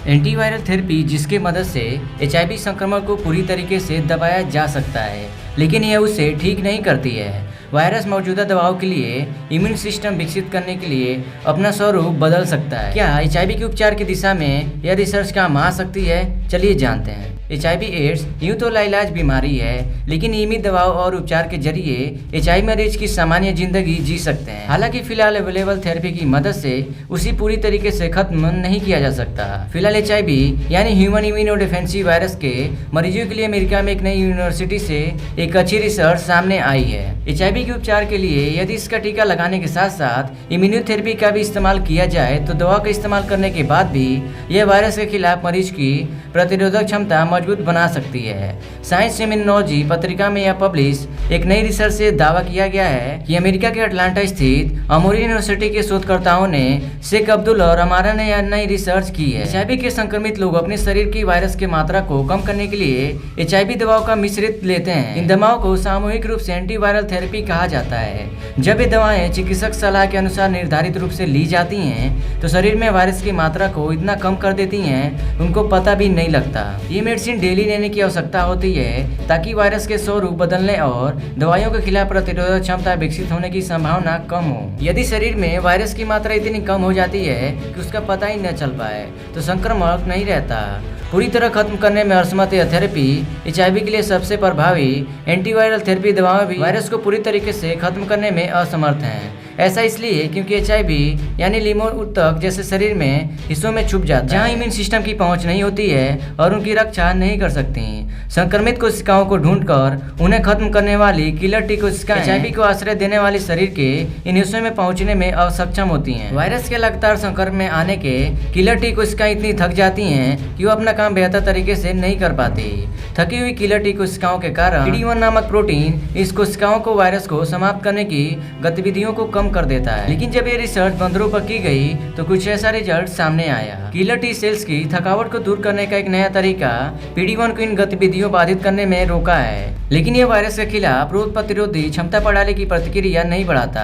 Antiviral therapy जिसके मदद से HIV संक्रमण को पूरी तरीके से दबाया जा सकता है, लेकिन यह उसे ठीक नहीं करती है। वायरस मौजूदा दवाओं के लिए इम्यून सिस्टम विकसित करने के लिए अपना स्वरूप बदल सकता है। क्या HIV के उपचार की दिशा में यह रिसर्च काम आ सकती है? चलिए जानते हैं। HIV एड्स यूँ तो लाइलाज बीमारी है, लेकिन नियमित दवाओं और उपचार के जरिए HIV मरीज की सामान्य जिंदगी जी सकते हैं। हालांकि फिलहाल अवेलेबल थेरेपी की मदद से उसी पूरी तरीके से खत्म नहीं किया जा सकता। फिलहाल HIV यानी ह्यूमन इम्यूनो डिफेंसिव वायरस के मरीजों के लिए अमेरिका में एक नई यूनिवर्सिटी से एक अच्छी रिसर्च सामने आई है। HIV के उपचार के लिए यदि इसका टीका लगाने के साथ साथ इम्यूनोथेरेपी का भी इस्तेमाल किया जाए तो दवा का इस्तेमाल करने के बाद भी यह वायरस के खिलाफ मरीज की प्रतिरोधक क्षमता मजबूत बना सकती है। साइंस इम्यूनोलॉजी पत्रिका में यह पब्लिश एक नई रिसर्च से दावा किया गया है कि अमेरिका के अटलांटा स्थित अमोरी यूनिवर्सिटी के शोधकर्ताओं ने शेख अब्दुल और अमारा ने यह नई रिसर्च की है। HIV के संक्रमित लोग अपने शरीर की वायरस की मात्रा को कम करने के लिए HIV दवाओं का मिश्रित लेते हैं। इन दवाओं को सामूहिक रूप से एंटीवायरल थेरेपी कहा जाता है। जब ये दवाएं चिकित्सक सलाह के अनुसार निर्धारित रूप से ली जाती हैं तो शरीर में वायरस की मात्रा को इतना कम कर देती हैं उनको पता भी नहीं लगता। ये मेडिसिन डेली लेने की आवश्यकता होती है ताकि वायरस के स्वरूप बदलने और दवाइयों के खिलाफ प्रतिरोधक क्षमता विकसित होने की संभावना कम हो। यदि शरीर में वायरस की मात्रा इतनी कम हो जाती है कि उसका पता ही न चल पाए तो संक्रमण नहीं रहता। पूरी तरह खत्म करने में असमर्थ यह थेरेपी HIV के लिए सबसे प्रभावी एंटीवायरल थेरेपी दवाएं भी वायरस को पूरी तरीके से खत्म करने में असमर्थ हैं। ऐसा इसलिए क्योंकि HIV यानी लिमो उत्तक जैसे शरीर में हिस्सों में छुप जाता है, जहां इम्यून सिस्टम की पहुंच नहीं होती है और उनकी रक्षा नहीं कर सकती। संक्रमित कोशिकाओं को ढूंढकर उन्हें खत्म करने वाली किलर टी कोशिकाएं HIV को आश्रय देने वाले शरीर के इन हिस्सों में पहुंचने में असक्षम होती हैं। वायरस के लगातार संपर्क में आने के किलर टी कोशिकाएं इतनी थक जाती हैं कि वो अपना काम बेहतर तरीके से नहीं कर पाती। थकी हुई किलर टी कोशिकाओं के कारण PD-1 नामक प्रोटीन इस कोशिकाओं को वायरस को समाप्त करने की गतिविधियों को कम कर देता है। लेकिन जब ये रिसर्च बंदरों पर की गई तो कुछ ऐसा रिजल्ट सामने आया। किलर टी सेल्स की थकावट को दूर करने का एक नया तरीका PD-1 को इन गतिविधियों बाधित करने में रोका है, लेकिन ये वायरस के खिलाफ रोग प्रतिरोधी क्षमता बढ़ाने की प्रतिक्रिया नहीं बढ़ाता।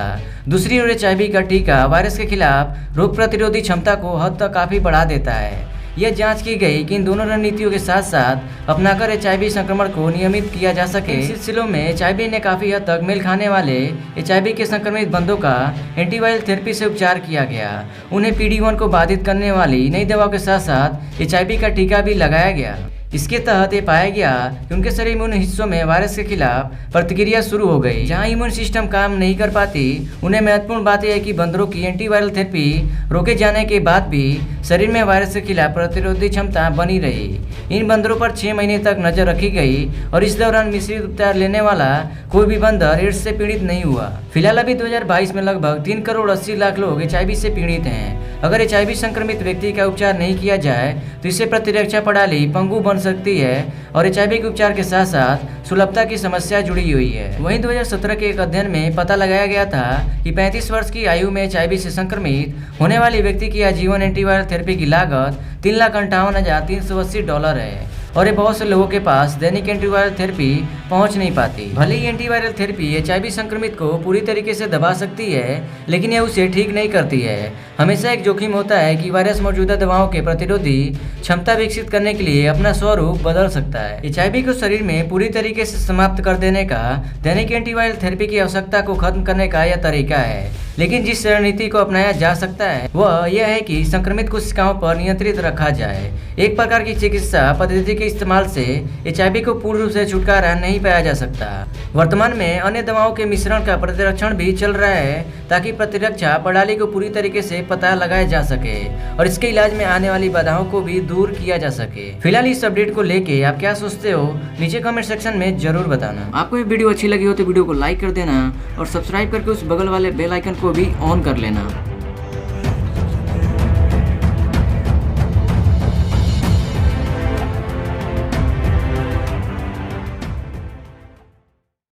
दूसरी ओर HIV का टीका वायरस के खिलाफ रोग प्रतिरोधी क्षमता को हद तक काफी बढ़ा देता है। यह जांच की गई कि इन दोनों रणनीतियों के साथ साथ अपनाकर HIV संक्रमण को नियमित किया जा सके। इन सिलसिलों में HIV ने काफी हद तक मेल खाने वाले HIV के संक्रमित बंदों का एंटीवायरल थेरेपी से उपचार किया गया। उन्हें PD-1 को बाधित करने वाली नई दवाओं के साथ साथ HIV का टीका भी लगाया गया। इसके तहत ये पाया गया कि उनके शरीर में उन हिस्सों में वायरस के खिलाफ प्रतिक्रिया शुरू हो गई जहां इम्यून सिस्टम काम नहीं कर पाती। उन्हें महत्वपूर्ण बात यह है कि बंदरों की एंटीवायरल थेरेपी रोके जाने के बाद भी शरीर में वायरस के खिलाफ प्रतिरोधी क्षमता बनी रही। इन बंदरों पर 6 महीने तक नजर रखी गई और इस दौरान मिश्रित उपचार लेने वाला कोई भी बंदर एड्स से पीड़ित नहीं हुआ। फिलहाल अभी 2022 में लगभग 3 करोड़ 80 लाख लोग HIV से पीड़ित हैं। अगर HIV संक्रमित व्यक्ति का उपचार नहीं किया जाए तो इससे प्रतिरक्षा प्रणाली पंगु बन सकती है और HIV के उपचार के साथ साथ सुलभता की समस्या जुड़ी हुई है। वहीं 2017 के एक अध्ययन में पता लगाया गया था कि 35 वर्ष की आयु में HIV से संक्रमित होने वाले व्यक्ति की आजीवन एंटीवायरल थेरेपी की लागत $3,58,380 है और ये बहुत से लोगों के पास दैनिक एंटीवायरल थेरेपी पहुंच नहीं पाती। भले ही एंटीवायरल थेरेपी HIV संक्रमित को पूरी तरीके से दबा सकती है, लेकिन यह उसे ठीक नहीं करती है। हमेशा एक जोखिम होता है कि वायरस मौजूदा दवाओं के प्रतिरोधी क्षमता विकसित करने के लिए अपना स्वरूप बदल सकता है। HIV को शरीर में पूरी तरीके से समाप्त कर देने का दैनिक एंटीवायरल थेरेपी की आवश्यकता को खत्म करने का यह तरीका है, लेकिन जिस रणनीति को अपनाया जा सकता है वह यह है कि संक्रमित कोशिकाओं पर नियंत्रित रखा जाए। एक प्रकार की चिकित्सा पद्धति के इस्तेमाल से HIV को पूर्ण रूप से छुटकारा नहीं पाया जा सकता। वर्तमान में अन्य दवाओं के मिश्रण का प्रतिरक्षण भी चल रहा है ताकि प्रतिरक्षा प्रणाली को पूरी तरीके से पता लगाया जा सके और इसके इलाज में आने वाली बाधाओं को भी दूर किया जा सके। फिलहाल इस अपडेट को लेके आप क्या सोचते हो नीचे कमेंट सेक्शन में जरूर बताना। आपको ये वीडियो अच्छी लगी हो तो वीडियो को लाइक कर देना और सब्सक्राइब करके उस बगल वाले बेल आइकन को भी ऑन कर लेना।